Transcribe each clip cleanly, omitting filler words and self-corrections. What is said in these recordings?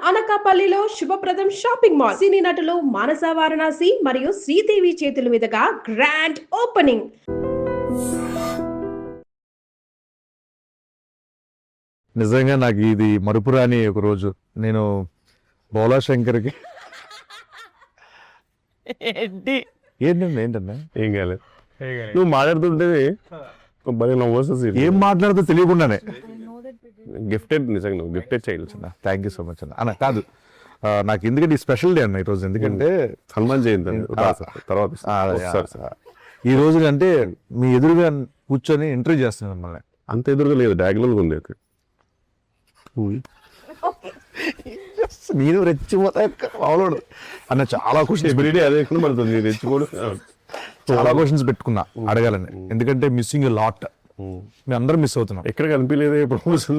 అనకాపల్లిలో శుభప్రదం shopping mall. సినీ నటులు మానస వారణాసి మరియు శ్రీదేవి చేతుల మీదుగా గ్రాండ్ ఓపెనింగ్. నిజంగా నాకు ఇది మరుపురాని ఒక రోజు. నేను బోలా శంకర్కి ఏంటన్నా ఏం కాలేదు. నువ్వు మాట్లాడుతుంటే భలే నవ్వు వస్తుంది. ఏం మాట్లాడుతూ తెలియకుండానే గిఫ్టెడ్, నిజంగా నువ్వు గిఫ్టెడ్ చేయొచ్చు. థ్యాంక్ యూ సో మచ్ అన్న కాదు నాకు ఎందుకంటే ఈ స్పెషల్ డే అన్న ఈరోజు. ఎందుకంటే హనుమాన్ జయంతి తర్వాత ఈ రోజు అంటే మీ ఎదురుగా కూర్చొని ఇంటర్వ్యూ చేస్తున్నాను మిమ్మల్ని. అంత ఎదురుగా లేదు, డయాగ్నల్గా ఉంది. నేను రెచ్చిపోతా అన్న చాలా క్వశ్చన్స్ ఎవ్రీడే అదే పడుతుంది. రెచ్చిపోడు చాలా క్వశ్చన్స్ పెట్టుకున్నా అడగాలని. ఎందుకంటే మిస్సింగ్ లాట్, మేము అందరం మిస్ అవుతున్నాం. ఎక్కడ కనిపించలేదు ప్రమోషన్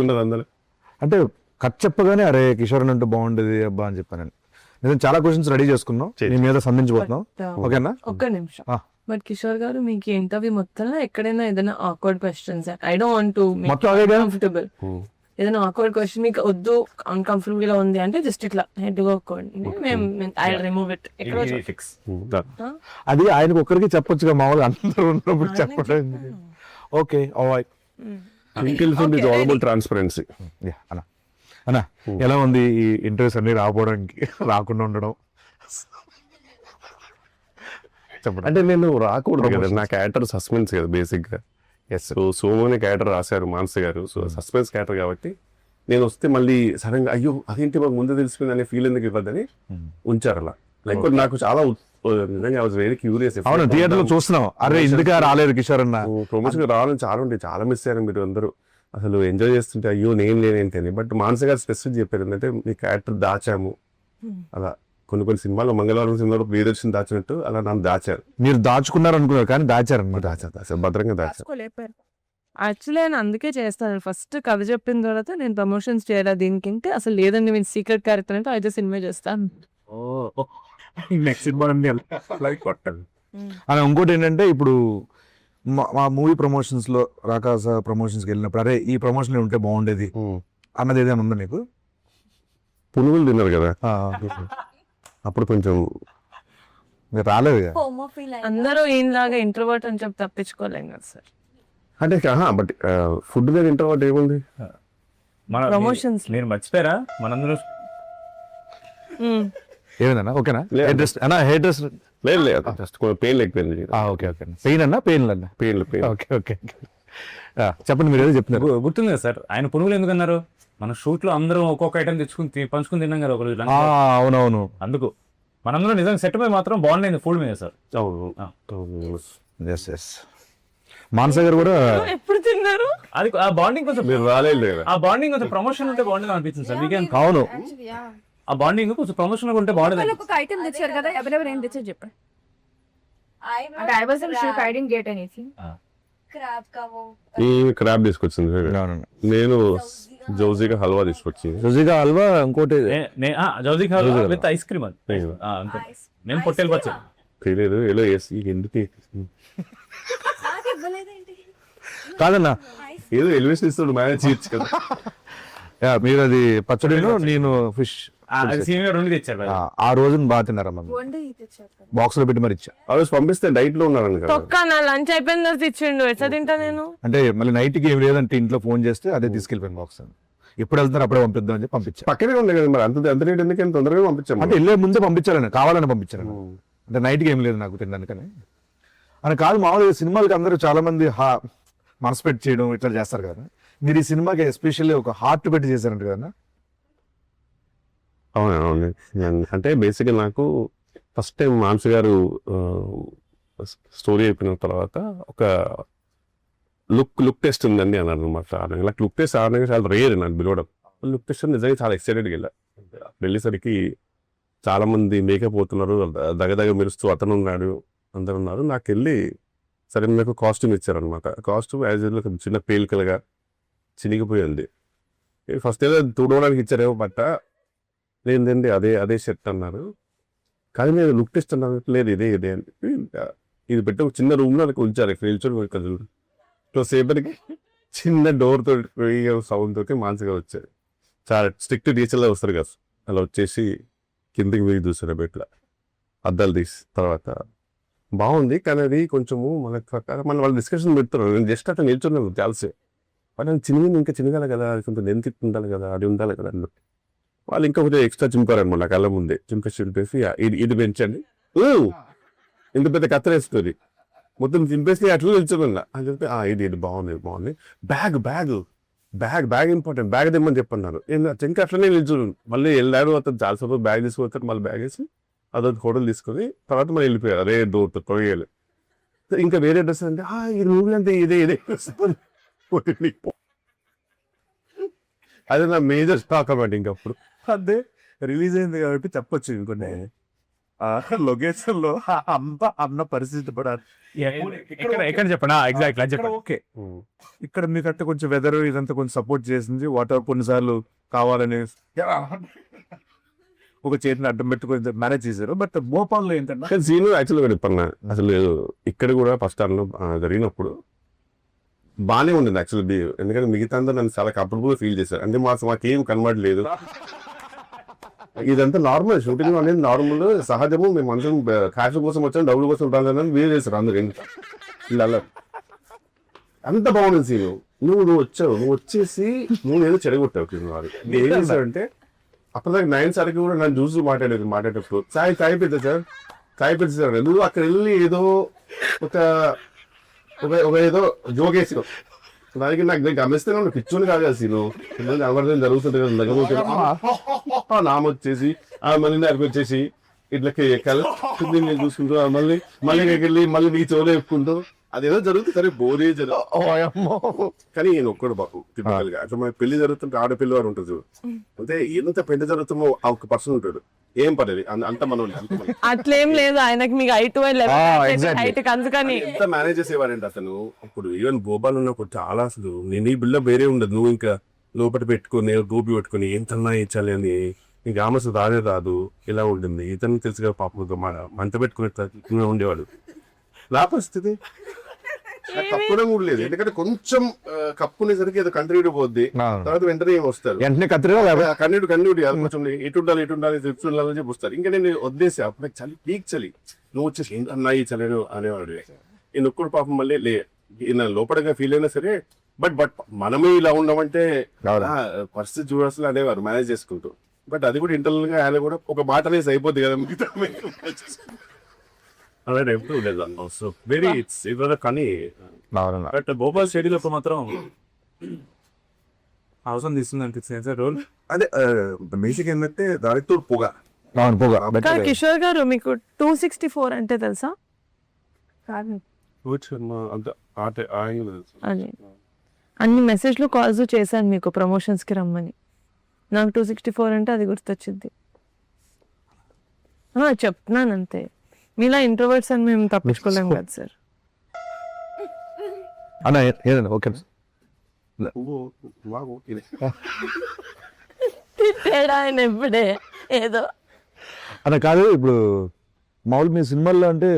ఉండదు అందరూ. అంటే కట్ చెప్పగానే అరే కిషోర్ అంటే బాగుండేది అబ్బా అని చెప్పాను. నేను చాలా క్వశ్చన్స్ రెడీ చేసుకున్నాం, మీ మీద సంధించబోతున్నాం. ఓకేనా? ఒక్క నిమిషం. బట్ కిషోర్ గారు, మీకు ఇంటర్వ్యూ మొత్తంలో ఎక్కడైనా ఏదైనా awkward questions, I don't want to make comfortable, ఏదైనా ఆక్వర్డ్ క్వశ్చన్ మీకు వద్దు, అన్కంఫర్టబుల్ గా ఉంది అంటే జస్ట్ ఇట్లా హెడ్ ఐ రిమూవ్ ఇట్. అది ఆయనకు ఒక్కరికి చెప్పొచ్చుగా, మామూలుగా అందరూ ఉన్నప్పుడు చెప్పడం. Okay transparency. అన్నా ఎలా ఉంది ఈ ఇంటర్వ్యూస్ అన్ని రాకపోవడానికి, రాకుండా ఉండడం? చెప్పండి. అంటే నేను రాకూడదు కదా, నా క్యారెక్టర్ సస్పెన్స్ కదా బేసిక్ గా. సోమని క్యారెక్టర్ రాశారు మానస గారు, సో సస్పెన్స్ క్యారెక్టర్ కాబట్టి నేను వస్తే మళ్ళీ సడన్ గా అయ్యో అదేంటి మాకు ముందు తెలిసిపోయింది అనే ఫీల్ ఎందుకు ఇవ్వద్దని ఉంచారు అలా. లేకపోతే నాకు చాలా నిజంగా వెరీ క్యూరియస్. అవును, థియేటర్ లో చూస్తున్నాం, అరే ఎందుకు రాలేదు కిషోర్ అన్న. ప్రమోషన్ రావాలని చాలా ఉంటే చాలా మిస్ అయ్యారు మీరు అందరూ. అసలు ఎంజాయ్ చేస్తుంటే అయ్యో నేను లేనేంటి. బట్ మానస గారు స్పెసిఫిక్ చెప్పారు ఏంటంటే మీ క్యారెక్టర్ దాచాము అలా. కొన్ని సినిమాల్లో మంగళవారం సినిమాలో ప్రియదర్శిని దాచినట్టు అలా నన్ను దాచారు. మీరు దాచుకున్నారు అనుకున్నారు కానీ దాచారు అనమాట. దాచారు భద్రంగా దాచారు. యాక్చువల్లీ నేను అందుకే చేస్తాను. ఫస్ట్ కథ చెప్పిన తర్వాత నేను ప్రమోషన్స్ చేయాలి దీనికి, అంటే అసలు లేదండి మీరు సీక్రెట్ క్యారెక్టర్ అంటే అయితే సినిమా చేస్తాను. నెక్స్ట్ సినిమా అని ఇంకోటి ఏంటంటే ఇప్పుడు మా మూవీ ప్రమోషన్స్ లో రాకాస ప్రమోషన్స్కి వెళ్ళినప్పుడు అరే ఈ ప్రమోషన్ ఉంటే బాగుండేది అన్నది ఏదైనా ఉందా నీకు? పునుగులు తిన్నారు కదా అప్పుడు కొంచెం మీరు రాలేదు. అందరూ ఈయనలాగా ఇంట్రోవర్ట్ అని చెప్పి తప్పించుకోలేం కదా సార్. అంటే బట్ ఫుడ్ మీద ఇంట్రోవర్ట్ ఏముంది? ప్రమోషన్స్ మీరు మర్చిపోయారా మనందరూ? ఏమైందన్నా? ఓకేనా? హెయిర్ డ్రెస్ లేదు లేదు, జస్ట్ పెయిన్ లేకపోయింది. Okay okay. పెయిన్ అన్నా పెయిన్ అన్నా? పెయిన్. Okay okay. చెప్పండి, మీరు ఏదో చెప్తున్నారు. గుర్తుంది కదా సార్ ఆయన పునుగులు ఎందుకన్నారు? మన షూట్ లో అందరం ఒక్కొక్క ఐటమ్ తెచ్చుకుని పంచుకుని తిన్నాం కదా ఒకరోజు. అవునవును, అందుకు మనందరూ నిజంగా సెట్ మీద మాత్రం బాగుండేది ఫుడ్ మీద సార్. మానస గారు కూడా ఎప్పుడు తిన్నారు? అది ఆ బాండింగ్ కొంచెం మీరు రాలేదు కదా, ఆ బాండింగ్ కొంచెం ప్రమోషన్ ఉంటే బాగుండేది అనిపించింది సార్ వీకెండ్. అవును, ఆ బాండింగ్ కొంచెం ప్రమోషన్ ఉంటే బాగుండేది. ఒక ఐటమ్ తెచ్చారు కదా, ఎవరెవరు ఏం తెచ్చారు చెప్పండి. అంటే I wasn't sure, I didn't get anything. ఈ క్రాబ్ తీసుకొచ్చింది, నేను జౌజీగా హల్వా తీసుకొచ్చింది. జౌజీగా హల్వా, ఇంకోటి జౌజీ విత్ ఐస్ క్రీమ్. అది నేను పొట్టేలు పచ్చడి తెలియదు ఏదో వేసి ఎందుకు కాదన్నా, ఏదో ఎలివేషన్ ఇస్తాడు మేనేజ్ చేయొచ్చు కదా. మీరు అది పచ్చడిలో నేను ఫిష్ రెండు తెచ్చారు. ఆ రోజున బాగా తిన్నారమ్మా, బాక్స్ లో పెట్టి మరి ఇచ్చా. ఆ రోజు పంపిస్తే డైట్ లో ఉన్నారని కదా. తొక్క నా లంచ్ అయిపోయిన తర్వాత ఇచ్చిండు, ఎట్లా తింటా నేను? అంటే మళ్ళీ నైట్ కి ఏం లేదంటే ఇంట్లో ఫోన్ చేస్తే అదే తీసుకెళ్ళిపోయాను బాక్స్. ఎప్పుడు వెళ్తారు అప్పుడే పంపిద్దాం అని పంపించా. పక్కనే ఉంది కదా మరి, అంత రేట్ ఎందుకు ఎంత తొందరగా పంపించాము? అంటే వెళ్ళే ముందే పంపించాలని, కావాలని పంపించాను. అంటే నైట్ కి ఏం లేదు నాకు తినడానికని అని కాదు. మామూలుగా సినిమాలకి అందరూ చాలా మంది మనసు పెట్టి చేయడం ఇట్లా చేస్తారు కదా, మీరు ఈ సినిమాకి ఎస్పెషల్లీ ఒక హార్ట్ పెట్టి చేశారంట కదా? అవును, అంటే బేసిక్గా నాకు ఫస్ట్ టైం మానస గారు స్టోరీ అయిపోయిన తర్వాత ఒక లుక్ టెస్ట్ ఉందండి అన్నారు అనమాట. నాకు లుక్ టెస్ట్ ఆడడానికి చాలా రేర్ నాకు పిలవడం. లుక్ టెస్ట్ నిజంగా చాలా ఎక్సైటెడ్గా వెళ్ళా. వెళ్ళేసరికి చాలా మంది మేకప్ అవుతున్నారు, దగదగ మెరుస్తూ అతను ఉన్నాడు, అందరు ఉన్నారు. నాకు వెళ్ళి సరే నాకు కాస్ట్యూమ్ ఇచ్చారనమాట. కాస్ట్యూమ్ యాజ్ యూజువల్ చిన్న పేలికలుగా చినిగిపోయింది. ఫస్ట్ ఏదో తుడవడానికి ఇచ్చారేమో బట్ట, లేదండి అదే షర్ట్ అన్నారు. కానీ నేను లుక్ టెస్ట్ అన్నాను, లేదు ఇదే అని చెప్పి ఇది పెట్టి ఒక చిన్న రూమ్లో నాకు ఉంచారు. సేపటికి చిన్న డోర్ తోటి సౌండ్ తోటి మానసగా వచ్చారు. చాలా స్ట్రిక్ట్ టీచర్లో వస్తారు కదా, అలా వచ్చేసి కిందికి పోయి చూస్తారు ఇట్లా అద్దాలు తీసి. తర్వాత బాగుంది కానీ అది కొంచెము మన వాళ్ళు డిస్కషన్ పెడుతున్నారు. నేను జస్ట్ అట్లా నిల్చున్నాను తెలిసే, వాళ్ళు చిన్నగా ఇంకా చిన్నగాలి కదా, అది కొంచెం లెంత్ ఉండాలి కదా, అది ఉండాలి కదా అన్నట్టు. వాళ్ళు ఇంకా కొంచెం ఎక్స్ట్రా చింపారనమాట నా కళ్ళ ముందే. చింపేసి ఇది పెంచండి, ఇంత పెద్ద కత్తరేస్తుంది, మొత్తం చింపేసి అట్లా నిల్చున్నా అని చెప్పి ఇది బాగుంది. బ్యాగ్ ఇంపార్టెంట్, బ్యాగ్ తెమ్మని చెప్పన్నారు. ఇంకా అట్లనే నిల్చున్నాను. మళ్ళీ వెళ్ళారు, అతను చాలాసేపు బ్యాగ్ తీసుకుపోతారు, మళ్ళీ బ్యాగ్ వేసి అదొక హోటల్ తీసుకొని తర్వాత మళ్ళీ వెళ్ళిపోయారు. అదే డోర్ కొయ్యాలి. ఇంకా వేరే డ్రెస్ అంటే ఈ రూమ్ అంటే ఇదే అదే నా మేజర్ స్టాక్ అన్నమాట. ఇంకప్పుడు అదే రిలీజ్ అయింది కాబట్టి చెప్పొచ్చు. ఇంకొన్ని లొకేషన్ లో అన్న పరిస్థితి పడాలి. ఎక్కడ చెప్పండి ఎగ్జాక్ట్ చెప్పండి. ఓకే, ఇక్కడ మీకంటే కొంచెం వెదర్ ఇదంతా కొంచెం సపోర్ట్ చేసింది. వాటర్ కొన్నిసార్లు కావాలని ఒక చేతిని అడ్డం పెట్టుకొని మేనేజ్ చేశారు. బట్ భోపాల్లో ఏంటంటే సీను యాక్చువల్గా చెప్పన్నా, అసలు ఇక్కడ కూడా ఫస్ట్ టైంలో జరిగినప్పుడు బాగానే ఉండింది యాక్చువల్లీ. ఎందుకంటే మిగతా అందరూ నన్ను చాలా కంఫర్టబుల్ గా ఫీల్ చేశారు. అంటే మాకేం కనబడలేదు, ఇదంతా నార్మల్, షూటింగ్ అనేది నార్మల్ సహజము. మేము అందరం క్యాష్ కోసం వచ్చాం, డబ్బుల కోసం రాదని వేరే చేశారు అందరు. ఇలా అంత బాగుంది సీను. నువ్వు వచ్చేసి నువ్వు ఏదో చెడగొట్టావు. ఏం చేశాడంటే అప్పటిదాకా 9 సార్కి కూడా నన్ను చూసి మాట్లాడేటప్పుడు సాయి పెద్ద సార్ నువ్వు అక్కడ వెళ్ళి ఏదో ఒక ఏదో జోకేసి దానికి నాకు గమనిస్తే నువ్వు పిచ్చోని కాదు కదా సీను, అమర్థం జరుగుతుంది కదా. నామొచ్చేసి మళ్ళీ నాకు వచ్చేసి ఇట్లా కలిసి చూసుకుంటూ మళ్ళీ వెళ్ళి మళ్ళీ నీ చెవులు చెప్పుకుంటూ అదేదో జరుగుతుంది. సరే బోరే జరుగుతుంది కానీ నేను ఒక్కడు బాబు తిప్పగలిగా. అట్లా మన పెళ్లి జరుగుతుంటే ఆడపిల్లి వారు ఉంటుంది చూడు, అంటే ఎంత పెళ్లి జరుగుతుందో ఆ ఒక పర్సన్ ఉంటాడు, ఏం పడేది అంత మనం అట్లేం లేదు ఆయనకి. మీకు హైట్ అందుకని ఎంత మేనేజ్ చేసేవారంటే అతను. ఇప్పుడు ఈవెన్ భోపాల్ ఉన్నప్పుడు చాలా అసలు నేను ఈ బిల్డ వేరే ఉండదు. నువ్వు ఇంకా లోపల పెట్టుకుని గోపి పెట్టుకుని ఏంతన్నా ఇచ్చాలి అని నీకు ఆమె రానే రాదు, ఇలా ఉంటుంది. ఇతను తెలుసుగా పాపం మంట పెట్టుకుని ఉండేవాడు. నా పరిస్థితి కప్పుడం కూడా లేదు, ఎందుకంటే కొంచెం కప్పునేసరికి ఏదో కంటిన్యూ పోద్ది, తర్వాత వెంటనే వస్తారు కంటిన్యూ కొంచెం ఇటు ఉండాలి అని చెప్పి వస్తారు. ఇంకా నేను వద్దేసి అప్పుడు చలి పీక్ చలి, నువ్వు వచ్చేసి ఏంటన్నా ఈ చలేను అనేవాడు. నేను ఒక్కడు పాపం మళ్ళీ లోపలగా ఫీల్ అయినా సరే బట్ మనమే ఇలా ఉన్నామంటే పరిస్థితి చూడాల్సి అనేవారు మేనేజ్ చేసుకుంటూ. బట్ అది కూడా ఇంటర్నల్ గా ఆయన కూడా ఒక మాట అనేసి అయిపోద్ది కదా మిగతా అదే ఎప్పుడు లేదు. సో వెరీ ఇట్స్ కానీ బట్ భోపాల్ స్టేడియంలో మాత్రం అవసరం తీస్తుంది అనిపిస్తుంది రోల్. అదే బేసిక్ ఏంటంటే దానితో పొగ. కిషోర్ గారు మీకు 264 అంటే తెలుసా? అదే అన్ని మెసేజ్లు కాల్స్ చేశాను మీకు ప్రమోషన్స్ కి రమ్మని. నాకు 264 అంటే అది గుర్తొచ్చింది. చెప్తున్నాను అంతే. మీలా ఇంట్రోవర్ట్స్ అని మేము తప్పించుకోలేము కదా సార్. అన్న ఏదన్నా ఓకే ఆయన ఎప్పుడే ఏదో అన్న కాదు. ఇప్పుడు మామూలు మీ సినిమాల్లో అంటే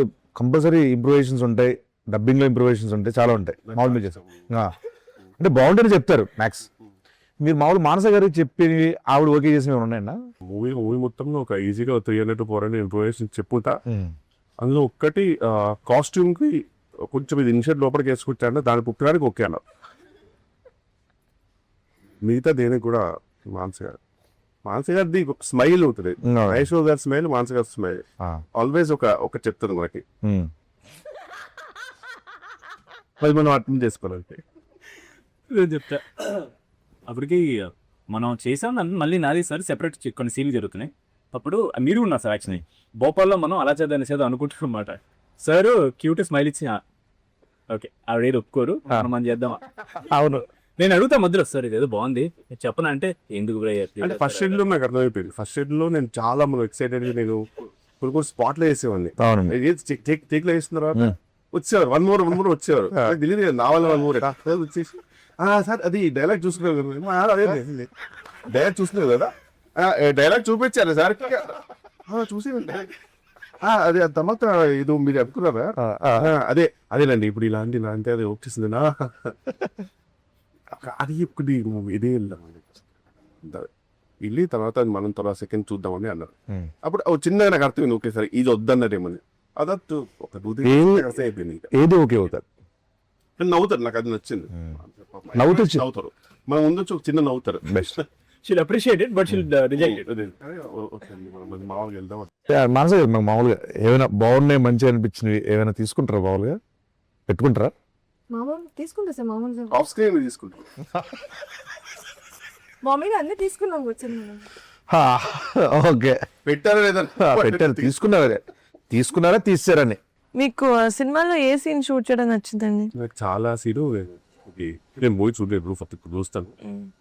కంపల్సరీ ఇంప్రూవేషన్స్ ఉంటాయి, డబ్బింగ్ లో ఇంప్రూవేషన్స్ ఉంటాయి, చాలా ఉంటాయి. మామూలు మీరు చేస్తారు అంటే బాగుంటుంది చెప్తారు మ్యాక్స్. మీరు మామూలు మానస గారికి చెప్పి ఆవిడ ఓకే చేసి మేము ఉన్నాయన్నా మూవీ మొత్తంలో ఒక ఈజీగా 300 to 400 ఇంప్రూవేషన్ చెప్పుతా. అందులో ఒక్కటి కాస్ట్యూమ్ కి కొంచెం ఇది ఇన్షర్ట్ లోపలికి వేసుకుంటాను, దాని పుట్టడానికి ఓకే అన్న. మిగతా దేనికి కూడా మానస గారిది ఒక స్మైల్ ఉంటుంది, ఐశ్వర్య గారి స్మైల్, మానస గారి స్మైల్ ఆల్వేస్ ఒక చెప్తుంది మనకి. అది మనం అర్థం చేసుకోవాలంటే చెప్తా. అప్పటికి మనం చేసాం మళ్ళీ నాది సార్ సెపరేట్ కొన్ని సీన్లు జరుగుతున్నాయి. అప్పుడు మీరు ఉన్నారు సార్. యాక్చువల్లీ భోపాల్లో మనం అలా చేద్దాం అనుకుంటున్నాం అన్నమాట. సార్ క్యూట్ స్మైల్ ఇచ్చి ఓకే ఆవిడ ఒప్పుకోరు, మనం చేద్దాం. అవును నేను అడుగుతా మధ్యలో సార్ ఇదేదో బాగుంది చెప్పనా అంటే ఎందుకు అంటే ఫస్ట్ షెడ్ లో నాకు అర్థమైపోయింది. ఫస్ట్ షెడ్ లో నేను చాలా ఎక్సైటెడ్, నేను కొన్ని స్పాట్ లో వేసేవాడిని. టేక్ లో వేసిన తర్వాత వచ్చేవారు వన్ మోర్ వచ్చేవారు. తెలియదు నా వల్ల 1 more వచ్చేసి సార్ అది డైలాగ్ చూసుకున్నారు డైలాగ్ చూసుకున్నారు కదా, డైలాగ్ చూపించారు సార్ చూసి అదే తర్వాత ఇది మీరు అనుకున్నారా అదేనండి ఇప్పుడు ఇలాంటి అది వచ్చేసింది అది ఇప్పుడు ఇదే వెళ్ళి తర్వాత మనం తర్వాత సెకండ్ చూద్దామని అన్నారు. అప్పుడు ఓ చిన్నగా నాకు అర్థమైంది, ఓకే సరే ఇది వద్దన్నదేమని. అదట్టు ఒక అయిపోయింది. ఏది ఓకే అవుతారు, నవ్వుతారు, నాకు అది నచ్చింది. నవ్వుతారు, మన ముందు ఒక చిన్న నవ్వుతారు. Best. She'll appreciate it but she'll reject it. మామూలుగా వెళ్దాం. మనసే మామూలుగా ఏమైనా బాగున్నాయి మంచిగా అనిపించినవి ఏమైనా తీసుకుంటారా, మామూలుగా పెట్టుకుంటారా? మామూలు తీసుకుంటా సార్, మామూలుగా ఆఫ్ స్క్రీన్ తీసుకుంటాం. మామూలుగా అన్ని తీసుకున్నాం కూర్చొని. ఓకే, పెట్టారా లేదా? పెట్టారు. తీసుకున్నారా తీసారని. మీకు సినిమాలో ఏ సీన్ షూట్ చేయడం నచ్చిందండి? నాకు చాలా సీను నేను మూవీ చూడలేదు, ఫస్ట్ చూస్తాను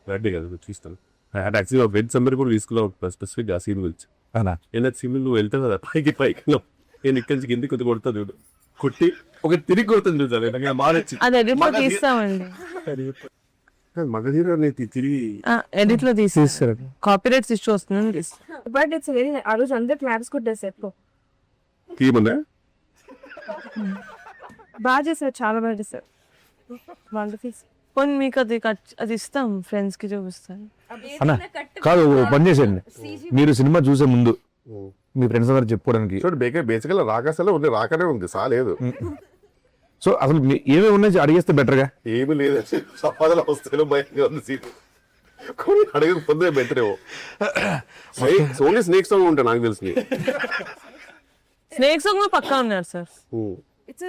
బర్త్డే కదా చూస్తాను. యాక్చువల్లీ వెజ్ సమ్మర్ కూడా తీసుకున్నావు స్పెసిఫిక్ ఆ సీన్ గురించి. అవునా? ఏదైనా సీన్ నువ్వు వెళ్తావు కదా పైకి నేను ఇక్కడి నుంచి కిందికి కొద్ది కొడతా చూడు, కొట్టి ఒక తిరిగి కొడుతుంది చూసాను. నాకు బాగా నచ్చింది. అది ఎడిట్ లో తీస్తామండి. మగధీర తిరిగి ఎడిట్ లో తీసేస్తారు. కాపీరైట్స్ ఇష్యూ వస్తుందని తీస్తాం. బట్ ఇట్స్ వెరీ, ఆ రోజు అందరు క్లాప్స్ కొట్టారు సార్. ఏమన్నా బాగా చేశారు, చాలా బాగా చేశారు. వండర్ఫుల్. పోనీ మీకు అది ఇస్తాం, ఫ్రెండ్స్ కి చూపిస్తాను. అన్నా కాదు, పని చేసేయండి. మీరు సినిమా చూసే ముందు మీ ఫ్రెండ్స్ అందరూ చెప్పుకోవడానికి చూడు బేసికల్ రాకాసలో ఉంది, రాకనే ఉంది, సాలేదు. సో అసలు ఏమేమి ఉన్నాయి అడిగేస్తే బెటర్గా. ఏమి లేదు, సంపాదన వస్తే భయంగా ఉంది సీన్. కొన్ని అడగకపోతే బెటరేమో. ఓన్లీ స్నేక్ సాంగ్ ఉంటాయి నాకు తెలిసి. స్నేక్ సాంగ్ లో పక్కా ఉన్నారు సార్. ఇట్స్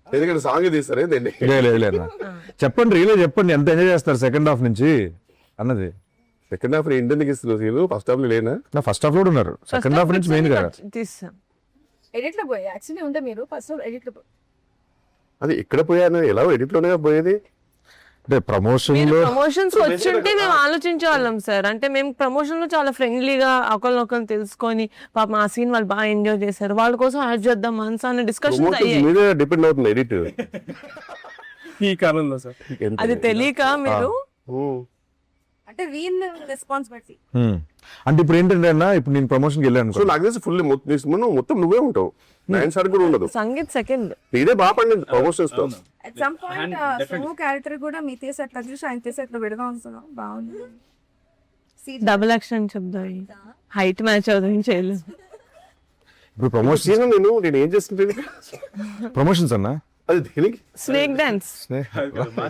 ఎందుకంటే సాంగ్ తీస్తారే దీన్ని. లేదు చెప్పండి, రీలే చెప్పండి, ఎంత ఎంజాయ్ చేస్తారు సెకండ్ హాఫ్ నుంచి అన్నది. సెకండ్ హాఫ్ ఇండియన్ ఇస్తున్నారు సీన్, ఫస్ట్ హాఫ్ లో లేనా? నా ఫస్ట్ హాఫ్ లో కూడా ఉన్నారు, సెకండ్ హాఫ్ నుంచి మెయిన్ గా తీస్తాం. ఎడిట్ లో పోయి యాక్చువల్లీ ఉంటే మీరు ఫస్ట్ ఎడిట్ లో అది ఎక్కడ పోయాను, ఎలా ఎడిట్ లోనే పోయేది. అంటే ప్రమోషన్ లో ప్రమోషన్స్ వచ్చింటే మేము ఆలోచించే వాళ్ళం సార్. అంటే మేము ప్రమోషన్ లో చాలా ఫ్రెండ్లీగా ఒకరినొకరు తెలుసుకొని పాపం ఆ సీన్ వాళ్ళు బాగా ఎంజాయ్ చేశారు, వాళ్ళ కోసం యాడ్ చేద్దాం మనసు అనే డిస్కషన్స్ అయ్యాయి. మీదే డిపెండ్ అవుతుంది ఎడిట్ ఈ కాలంలో సార్. అది తెలియక మీరు అంటే వీళ్ళ రెస్పాన్సిబిలిటీ. అంటే ఇప్పుడు ఏంటంటే అన్న, ఇప్పుడు నేను ప్రమోషన్కి వెళ్ళాను సో నాకు తెలిసి ఫుల్ మొత్తం నువ్వే ఉంటావు, నైన్ సార్ కూడా ఉండదు. సంగీత్ సెకండ్ ఇదే బాగా పండింది ప్రమోషన్స్ తో. At some point Somu character కూడా మీ తీసి అట్లా చూసి ఆయన తీసి అట్లా విడగా ఉంటున్నాం, బాగుంది. డబుల్ యాక్షన్ చెప్దాం, హైట్ మ్యాచ్ అవుతుంది చేయలేదు. ఇప్పుడు ప్రమోషన్ నేను ఏం చేస్తుంటే ప్రమోషన్స్ అన్న, అది దేనికి? స్నేక్ డాన్స్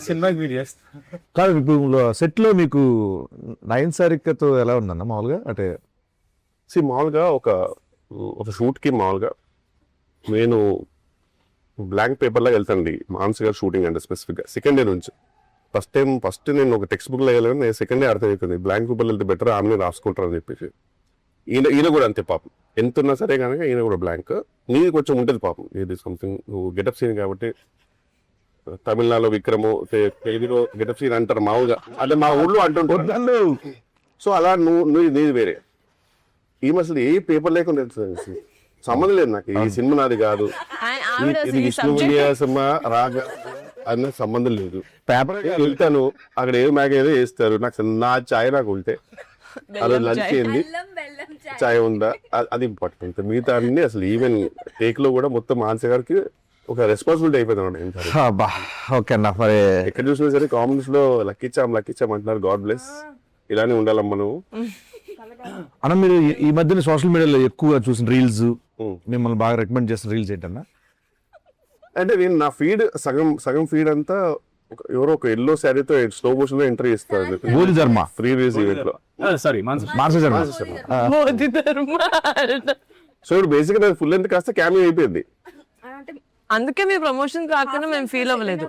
సినిమాకి మీరు చేస్తారు కాదు. ఇప్పుడు సెట్ లో మీకు నయన్ సారికతో ఎలా ఉందన్న మామూలుగా? అంటే మామూలుగా ఒక షూట్ కి మామూలుగా నేను బ్లాంక్ పేపర్ లాగా వెళ్తానండి. మానస్ గారు షూటింగ్ అంటే స్పెసిఫిక్ గా సెకండ్ డే నుంచి ఫస్ట్ నేను ఒక టెక్స్ట్ బుక్ లో వెళ్ళాను, నేను సెకండ్ డే అర్థమైపోయింది బ్లాంక్ పేపర్ వెళ్తే బెటర్, ఆమె రాసుకుంటారు అని చెప్పేసి. ఈయన కూడా అంతే పాపం, ఎంత ఉన్నా సరే కనుక ఈయన కూడా బ్లాంక్. నీది కొంచెం ఉంటుంది పాపం, ఇది సంథింగ్ నువ్వు గెటప్ సీన్ కాబట్టి. తమిళనాడులో విక్రము, తెలుగులో గెటప్ సీన్ అంటారు మామూలుగా, అంటే మా ఊళ్ళో అంటుంటారు. సో అలా నువ్వు నీది వేరే. ఈమె అసలు ఏ పేపర్ లేకుండా సంబంధం లేదు నాకు, ఈ సినిమా నాది కాదు, ఇది విష్ణు విన్యాసమా రాగా అన్న సంబంధం లేదు. పేపర్ వెళ్తాను, అక్కడ ఏ మ్యాగ్ ఏదో వేస్తారు, నాకు నా ఛాయ్ నాకు ఉంటే అలా లంచ్ ఏంది ఛాయ్ ఉందా అది ఇంపార్టెంట్. మిగతా అన్ని అసలు ఈవెన్ టేక్ లో కూడా మొత్తం మానస గారికి ఒక రెస్పాన్సిబిలిటీ అయిపోయింది. ఓకే అన్న, మరి ఎక్కడ చూసినా సరే కామెంట్స్ లో లక్కిచ్చాం అంటున్నారు. గాడ్ బ్లెస్, ఇలానే ఉండాలమ్మా నువ్వు. అన్న మీరు ఈ మధ్యన సోషల్ మీడియాలో ఎక్కువ చూసిన రీల్స్, మిమ్మల్ని బాగా రికమెండ్ చేసిన రీల్స్ ఏంటన్నా? అంటే నేను నా ఫీడ్ సగం ఫీడ్ అంతా ఎవరో ఒక ఎల్లో శారీతో స్లో మోషన్ లో ఎంట్రీ ఇస్తారు మోదీ ధర్మ ఫ్రీ రిలీజ్ ఈవెంట్ లో. సారీ మానస ధర్మ. మోదీ ధర్మ. సో ఇప్పుడు బేసిక్ గా ఫుల్ లెంత్ కాస్త క్యామియో అయిపోయింది. అందుకే మీ ప్రమోషన్ కాకుండా మేము ఫీల్ అవ్వలేదు.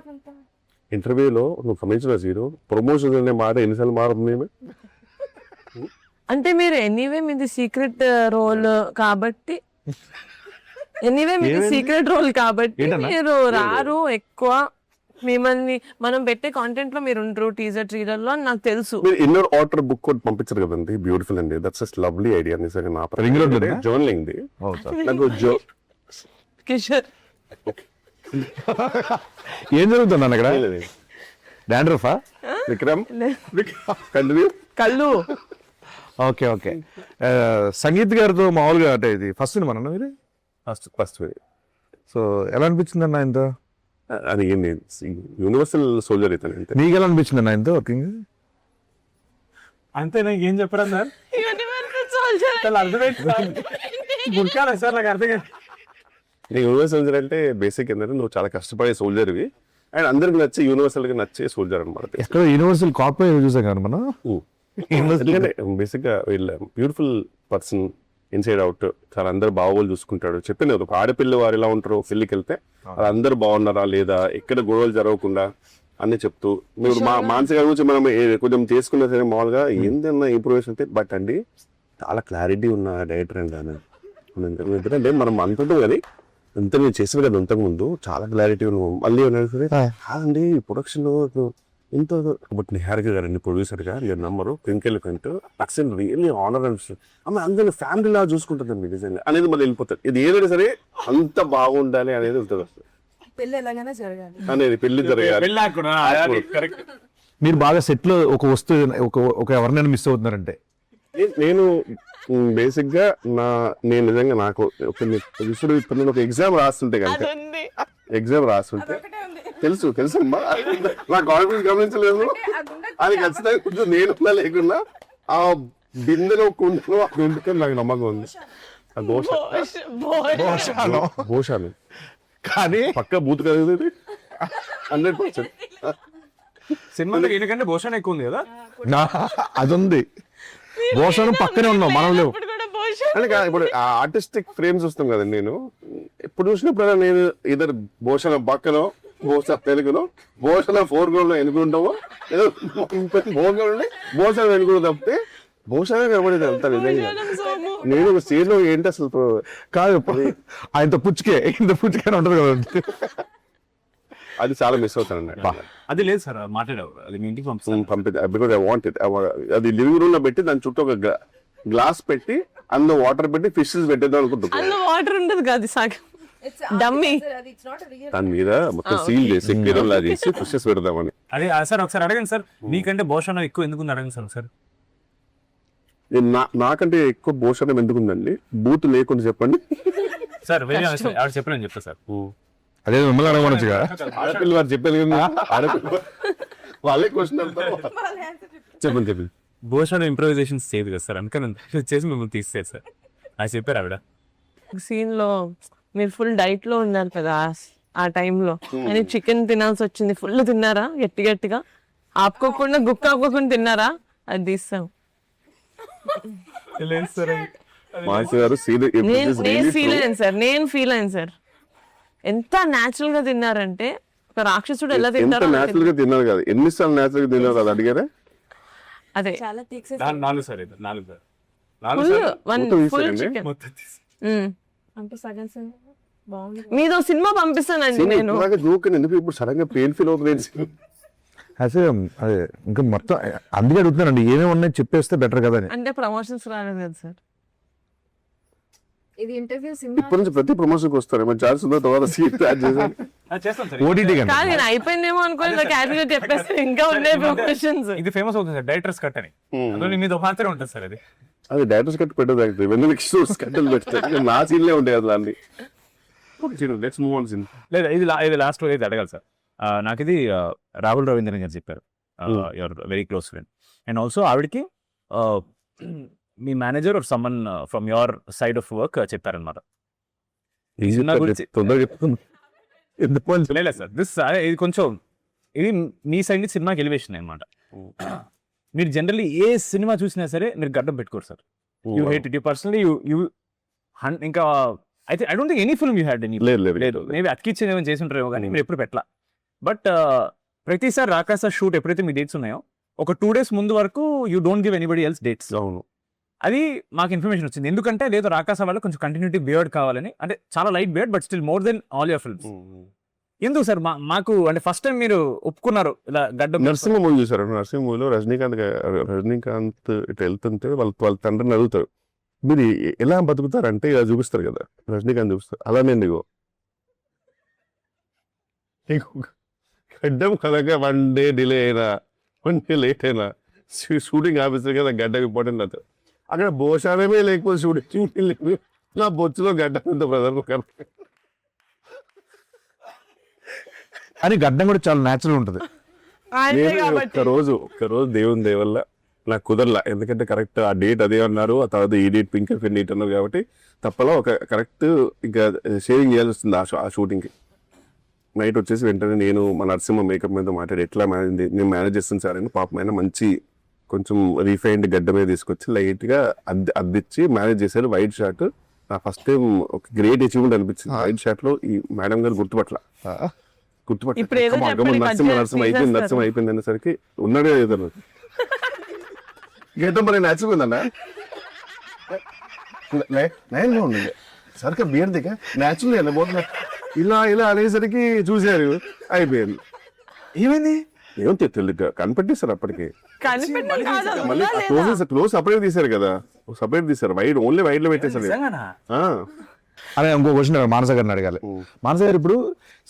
ఇంటర్వ్యూలో నువ్వు గమనించిన జీరో ప్రమోషన్ అనే మాట ఎన్నిసార్లు మారుతుంది. అంటే మీరు ఎనీవే మీది సీక్రెట్ రోల్ కాబట్టి మీరు రారు ఎక్కువ, మిమ్మల్ని మనం పెట్టే కాంటెంట్ లో మీరు ఉండరు టీజర్ ట్రైలర్ లో అని నాకు తెలుసు. మీరు ఇన్నర్ ఆర్డర్ బుక్ కూడా పంపించారు కదండి, బ్యూటిఫుల్ అండి. దట్స్ జస్ట్ లవ్లీ ఐడియా నిజంగా. నా జర్నలింగ్ ది నాకు కిషోర్ ఏం జరుగుతుంది అన్న ఇక్కడ? డాండ్రఫా విక్రమ్ కంటిన్యూ కళ్ళు. Okay okay. సంగీత్ గారితో మామూలుగా అంటే ఇది ఫస్ట్ సినిమా అన్న మీరు? ఫస్ట్ సో ఎలా అనిపించింది అన్న ఇంత? అది యూనివర్సల్ సోల్జర్ అయితే మీకు ఎలా అనిపించింది అన్న ఇంత వర్కింగ్? అంతేనా ఏం చెప్పరా సార్ యూనివర్సల్ సోల్జర్ అర్థమైంది గుర్కాలి సార్ నాకు అర్థం కాదు. యూనివర్సల్ సోల్జర్ అంటే బేసిక్ ఏంటంటే నువ్వు చాలా కష్టపడే సోల్జర్వి అండ్ అందరికి నచ్చే యూనివర్సల్ గా నచ్చే సోల్జర్ అనమాట. ఎక్కడ యూనివర్సల్ కార్పొరేట్ చూసాం కదా మనం. ఎందుకంటే బేసిక్ గా వీళ్ళ బ్యూటిఫుల్ పర్సన్ ఇన్సైడ్ అవుట్ చాలా అందరు బాగోలు చూసుకుంటాడు. చెప్పింది ఒక ఆడపిల్ల వారు ఎలా ఉంటారో పెళ్లికి వెళ్తే అందరు బాగున్నారా లేదా, ఎక్కడ గొడవలు జరగకుండా అన్ని చెప్తూ మీరు మానసిక గురించి మనం కొంచెం చేసుకున్నా సరే మామూలుగా ఏందన్నా ఇంప్రూవేషన్ అంటే బట్ అండి చాలా క్లారిటీ ఉన్న డైరెక్టర్ అండి అని. ఎందుకంటే మనం అనుకుంటాం కానీ అంత నేను చేసాను కదా ఇంతకు ముందు చాలా క్లారిటీ ఉన్నాం. మళ్ళీ సరే కాదండి ప్రొడక్షన్ ఎంతో బట్ నిహారిక గారండి ప్రొడ్యూసర్ గా మీరు నమ్మరు పెంకెల్ కంట్ అక్సెంట్ రియల్లీ ఆనర్ అనిపిస్తుంది. ఆమె అందరినీ ఫ్యామిలీ లా చూసుకుంటుందండి నిజంగా అనేది మళ్ళీ వెళ్ళిపోతారు. ఇది ఏదైనా సరే అంత బాగుండాలి అనేది ఉంటుంది అసలు పెళ్లి ఎలాగైనా జరగాలి అనేది పెళ్లి జరగాలి. కరెక్ట్. మీరు బాగా సెట్ లో ఒక వస్తువు ఒక ఎవరినైనా మిస్ అవుతున్నారంటే నేను బేసిక్ గా నేను నిజంగా నాకు ఇప్పుడు నేను ఒక ఎగ్జామ్ రాస్తుంటే కనుక ఎగ్జామ్ రాస్తుంటే తెలుసమ్మా నా కాన్ఫిడెన్స్ గమనించలేదు అది ఖచ్చితంగా కొంచెం నేను లేకున్నా ఆ బిందెలో కుండలో ఎందుకని నాకు నమ్మకం ఉంది. ఆ ఘోషాను కానీ పక్క బూత్ కదా 100%. సినిమాలో ఎందుకంటే భూషణ్ ఎక్కువ ఉంది కదా. అది ఉంది భోషణం పక్కనే ఉన్నాం మనం లేవు. అంటే ఇప్పుడు ఆర్టిస్టిక్ ఫ్రేమ్స్ వస్తాం కదండి. నేను ఎప్పుడు చూసినప్పుడు నేను ఇద్దరు భూషణ పక్కనో భూషణ తెలుగులో భూషణ 4 గ్రౌండ్ లో ఎన్నుకుంటామో ఏదో 4 గ్రౌండ్ భూషణ ఎన్నుకుంటూ తప్పితే భూషణ కనబడేది అంతా నిజంగా. నేను ఒక స్టేజ్ లో ఏంటి అసలు కాదు ఆయనతో పుచ్చుకే ఇంత పుచ్చుకే ఉంటది కదా. అది చాలా మిస్ అవుతానండి. అది లేదు సార్ మాట్లాడావు అది మీ ఇంటికి పంపిద్దాం బికాజ్ ఐ వాంట్ ఇట్. అది లివింగ్ రూమ్ లో పెట్టి దాని చుట్టూ ఒక గ్లాస్ పెట్టి అందులో వాటర్ పెట్టి ఫిషెస్ పెట్టేద్దాం అనుకుంటున్నాను. అందులో వాటర్ ఉండదు కాదు సాగం డమ్మీ దాని మీద మొత్తం సీల్ చేసి కిరణ్ చేసి ఫిషెస్ పెడదామని. అదే సార్ ఒకసారి అడగండి సార్ నీకంటే భూషణ్ ఎక్కువ ఎందుకు అడగండి సార్ ఒకసారి. నాకంటే ఎక్కువ భూషణం ఎందుకుందండి బూత్ లేకుండా చెప్పండి సార్ ఆవిడ చెప్పలేని చెప్తా సార్. అదే మిమ్మల్ని అడగమనొచ్చుగా. ఆడపిల్ల వారు చెప్పారు కదా ఆడపిల్ల వాళ్ళే క్వశ్చన్ చెప్పండి. భూషణ్ ఇంప్రూవైజేషన్స్ చేయదు కదా సార్ అందుకని చేసి మిమ్మల్ని తీసేది సార్ అది చెప్పారు ఆవిడ. సీన్ లో మీరు ఫుల్ డైట్ లో ఉన్నారు కదా ఆ టైంలో అని చికెన్ తినాల్సి వచ్చింది. ఫుల్ తిన్నారా గట్టి గట్టిగా ఆపుకోకుండా గుక్క ఆపుకోకుండా తిన్నారా అది తీస్తాం. నేను ఫీల్ అయ్యాను సార్ ఎంత న్యాచురల్ గా తిన్నారంటే ఒక రాక్షసుడు ఎలా తింటారో న్యాచురల్ గా తిన్నారు కదా. ఎన్నిసార్లు న్యాచురల్ గా తిన్నారు కదా అడిగారా. అదే చాలా థిక్స్ 4 సార్ 4 ఫుల్ చికెన్ అంటే సగం బాగుంది. మీదో సినిమా పంపిస్తానండి నేను. ఎందుకు ఇప్పుడు సడన్ గా పెయిన్ ఫీల్ అవుతుంది. అదే అదే ఇంకా మొత్తం అందుకే అడుగుతున్నానండి ఏమేమి ఉన్నాయి చెప్పేస్తే బెటర్ కదా అని. అంటే ప్రమోషన్స్ రాలేదు కదా సార్. ఇది ఇంటర్వ్యూ ఇప్పటి నుంచి ప్రతి ప్రమోషన్ వస్తారు ఛాన్స్ ఉందో తర్వాత సీట్ చేస్తాం సార్. ఓటీటీ కాదు నేను అయిపోయిందేమో అనుకోని క్యాటగరీ చెప్పేస్తే ఇంకా ఉన్నాయి ప్రమోషన్స్. ఇది ఫేమస్ అవుతుంది సార్ డైరెక్టర్స్ కట్ అని అందులో మీద మాత్రమే ఉంటుంది సార్ అది. అది డైరెక్టర్స్ కట్ పెట్టదు కట్టలు పెడతారు నా సీన్లే ఉంటాయి అది అన్ని. Let's move on scene. లేదు ఇది లాస్ట్ అయితే అడగాలి సార్. నాకు ఇది రాహుల్ రవీంద్రన్ గారు చెప్పారు your very close friend and also ఆవిడకి మీ manager are summon from your side of work చెప్పారనమాట. లేదు సార్ దిస్ ఇది కొంచెం ఇది మీ సైడ్ నుంచి సినిమాకి ఎలివేషన్ అనమాట. మీరు జనరల్లీ ఏ సినిమా చూసినా సరే మీరు గడ్డం పెట్టుకోరు sir. You hate it you personally you ఇంకా అయితే I don't think any film you had any. లేదు మేబీ అతికిచ్చి ఏమైనా చేసి ఉంటారేమో కానీ మీరు ఎప్పుడు పెట్టలా. బట్ ప్రతిసారి రాకాస షూట్ ఎప్పుడైతే మీ డేట్స్ ఉన్నాయో ఒక 2 days ముందు వరకు you don't give anybody else dates. అవును అది మాకు ఇన్ఫర్మేషన్ వచ్చింది. ఎందుకంటే లేదు రాకాస వల్ల కొంచెం కంటిన్యూటీ బియర్డ్ కావాలని అంటే చాలా light beard but still more than all your films. ఎందుకు సార్ మాకు అంటే ఫస్ట్ టైం మీరు ఒప్పుకున్నారు ఇలా గడ్డ. నరసింహ మూవీ చూసారు. నరసింహ మూవీలో రజనీకాంత్ ఇట్లా వెళ్తుంటే వాళ్ళ తండ్రిని అడుగుతారు మీరు ఎలా బతుకుతారంటే ఇలా చూపిస్తారు కదా రజనీకాంత్ చూపిస్తారు. అలానే నీకు గడ్డం కదగా 1 day డిలే అయినా 1 day లేట్ అయినా షూటింగ్ ఆఫీసర్ కదా గడ్డం ఇంపార్టెంట్ అవుతుంది. అక్కడ భోషానమే లేకపోతే షూటింగ్ లేదు నా బొచ్చులో గడ్డం ఎంత బ్రదర్ అని గడ్డం కూడా చాలా న్యాచురల్ ఉంటుంది. ఒక్కరోజు దేవుని దేవల్ల నాకు కుదరలా, ఎందుకంటే కరెక్ట్ ఆ డేట్ అదే అన్నారు, ఆ తర్వాత ఈ డేట్ పింక్ ఫిన్ డేట్ అన్నారు కాబట్టి తప్పలా ఒక కరెక్ట్ ఇంకా షేవింగ్ చేయాల్సి వస్తుంది ఆ షూటింగ్కి. నైట్ వచ్చేసి వెంటనే నేను మా నరసింహ మేకప్ మీద మాట్లాడి ఎట్లా నేను మేనేజ్ చేస్తాను సార్ అని, పాపమైన మంచి కొంచెం రీఫైన్డ్ గడ్డ మీద తీసుకొచ్చి లైట్గా అద్దిచ్చి మేనేజ్ చేశారు. వైట్ షర్ట్ నా ఫస్ట్ టైం ఒక గ్రేట్ అచీవ్మెంట్ అనిపించింది. వైట్ షర్ట్ లో ఈ మేడం గారు గుర్తుపట్ల ఇప్పుడు ఏదో చెప్పండి, నరసింహ అయిపోయింది అనేసరికి ఉన్నాడే ఏదో గీతం మరి నచ్చిపోయిందన్న నయంగా ఉండండి సరిగ్గా బియర్ దిగా న్యాచురల్ వెళ్ళబోతున్నా ఇలా అనేసరికి చూశారు, అయిపోయింది. ఏమైంది ఏమో తెలియదు కనిపెట్టేశారు అప్పటికి. మళ్ళీ క్లోజ్ సపరేట్ తీశారు కదా, సపరేట్ తీశారు, వైడ్ ఓన్లీ వైడ్ లో పెట్టేశారు. అనే ఇంకో క్వశ్చన్ మానస గారిని అడగాలి. మానస గారు ఇప్పుడు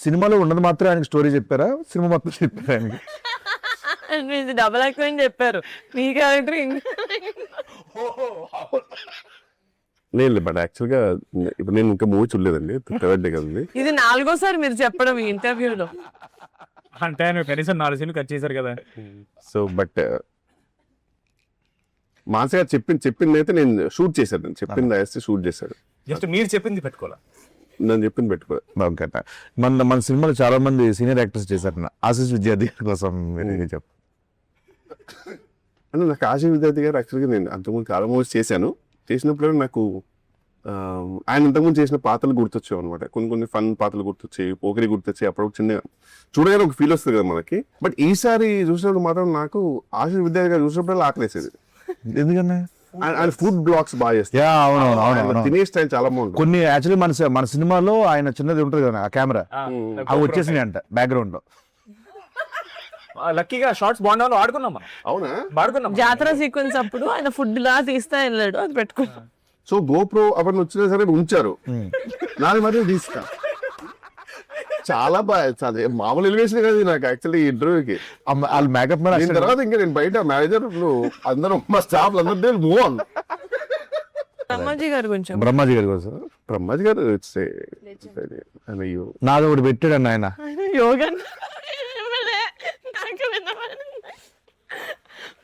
సినిమాలో ఉన్నది మాత్రం ఆయనకి స్టోరీ చెప్పారా, సినిమా మొత్తం చెప్పారా ఆయనకి? డబల్ యాక్టింగ్ చెప్పారు మీ క్యారెక్టర్. లేదు బట్ యాక్చువల్ గా ఇప్పుడు నేను ఇంకా మూవీ చూడలేదండి, థర్డ్ డే కదండి. ఇది 4గోసారి మీరు చెప్పడం ఈ ఇంటర్వ్యూలో. అంటే ఆయన కనీసం 4 సీన్లు కట్ చేశారు కదా. సో బట్ మానస గారు చెప్పింది అయితే నేను షూట్ చేశాను, చెప్పింది వేస్తే షూట్ చేశాడు. జస్ట్ మీరు చెప్పింది పెట్టుకోవాలా, నేను చెప్పింది పెట్టుకో. మన సినిమాలో చాలా మంది సీనియర్ యాక్టర్స్ చేశారు. ఆశీష్ విద్యార్థి కోసం చెప్పు. అంటే నాకు ఆశీష్ విద్యార్థి గారు యాక్చువల్గా నేను అంతకుముందు చాలా మూవీస్ చేసినప్పుడు నాకు ఆయన ఇంతకుముందు చేసిన పాత్రలు గుర్తొచ్చావు అనమాట. కొన్ని ఫన్ పాత్రలు గుర్తొచ్చాయి, పోకరి గుర్తొచ్చాయి. అప్పుడు చిన్న చూడగానే ఒక ఫీల్ వస్తుంది కదా మనకి. బట్ ఈసారి చూసినప్పుడు మాత్రం నాకు ఆశీష్ విద్యార్థి గారు చూసినప్పుడు ఆకలేసేది. ఎందుకన్నా ఆయన ఫుడ్ బ్లాగ్స్ బాగా చేస్తారు, తినే స్టైల్ చాలా బాగుంటుంది. కొన్ని యాక్చువల్లీ మన సినిమాలో ఆయన చిన్నది ఉంటుంది కదా ఆ కెమెరా, అవి వచ్చేసినాయి అంట బ్యాక్గ్రౌండ్ లో. లక్కీగా షార్ట్స్ బాగుండాలో ఆడుకున్నాం. అవునా, వాడుకున్నాం. జాతర సీక్వెన్స్ అప్పుడు ఆయన ఫుడ్ లా తీస్తా వెళ్ళాడు, అది పెట్టుకున్నాం. సో గోప్రో అవన్నీ వచ్చినా సరే ఉంచారు, నాది మరి తీసుకా. చాలా బాగా మామూలు ఎలివేషన్ కదా నాకు యాక్చువల్లీ ఇంటర్వ్యూకి. వాళ్ళు మేకప్ తర్వాత ఇంకా నేను బయట మేనేజర్ అందరూ మా స్టాఫ్ అందరూ మూవ్ ఆన్. బ్రహ్మాజీ గారి గురించి బ్రహ్మాజీ గారి కోసం బ్రహ్మాజీ గారు నాది ఒకటి పెట్టాడు ఆయన యోగా.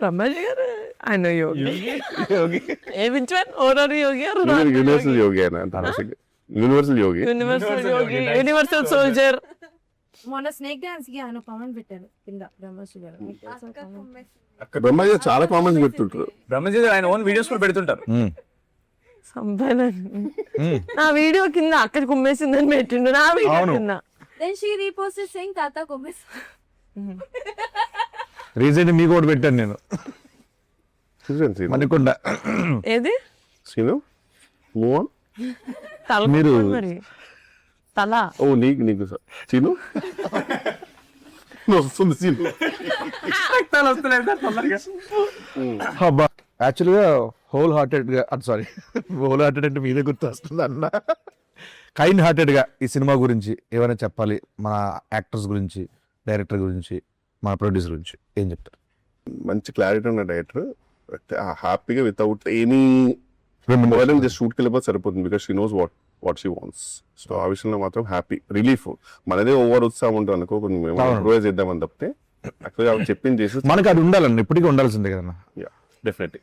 బ్రహ్మాజీ గారు ఆయన యోగి యూనివర్సల్ యోగి యూనివర్సల్ యోగి యూనివర్సల్ సోల్జర్. మొన్న స్నేక్ డాన్స్ కి ఆయన కామెంట్ పెట్టారు కింద బ్రహ్మశ్రీ గారు. బ్రహ్మాజీ గారు చాలా కామెంట్స్ పెడుతుంటారు. బ్రహ్మజీ ఆయన ఓన్ వీడియోస్ కూడా పెడుతుంటారు. నా వీడియో కింద అక్కడ కుమ్మేసిందని పెట్టిండు, నా వీడియో కింద. Then she reposted saying తాత కుమ్మేస్. రీసెంట్ మీకు ఒకటి పెట్టాను నేను మణికొండ. ఏది సీను మూవ్ ఆన్. మీరు తల ఓ నీకు సీను వస్తుంది సీను. యాక్చువల్గా హోల్ హార్టెడ్ గా హోల్ హార్టెడ్ అంటే మీదే గుర్తు వస్తుంది అన్న. కైండ్ హార్టెడ్ గా ఈ సినిమా గురించి ఏమైనా చెప్పాలి, మన యాక్టర్స్ గురించి, డైరెక్టర్ గురించి, మన ప్రొడ్యూసర్ గురించి ఏం చెప్తారు? మంచి క్లారిటీ ఉన్న డైరెక్టర్, హ్యాపీగా వితౌట్ ఎనీ జస్ట్ షూట్కి వెళ్ళిపోతే సరిపోతుంది. Because she knows what she wants. So ఆ విషయంలో మాత్రం హ్యాపీ, రిలీఫ్. మనదే ఓవర్ ఉత్సాహం ఉంటుంది అనుకో, కొన్ని ఇంప్రూవైజ్ చేద్దామని తప్పితే యాక్చువల్గా ఆవిడ చెప్పింది చేసి మనకి అది ఉండాలండి, ఇప్పటికీ ఉండాల్సిందే కదా. డెఫినెట్లీ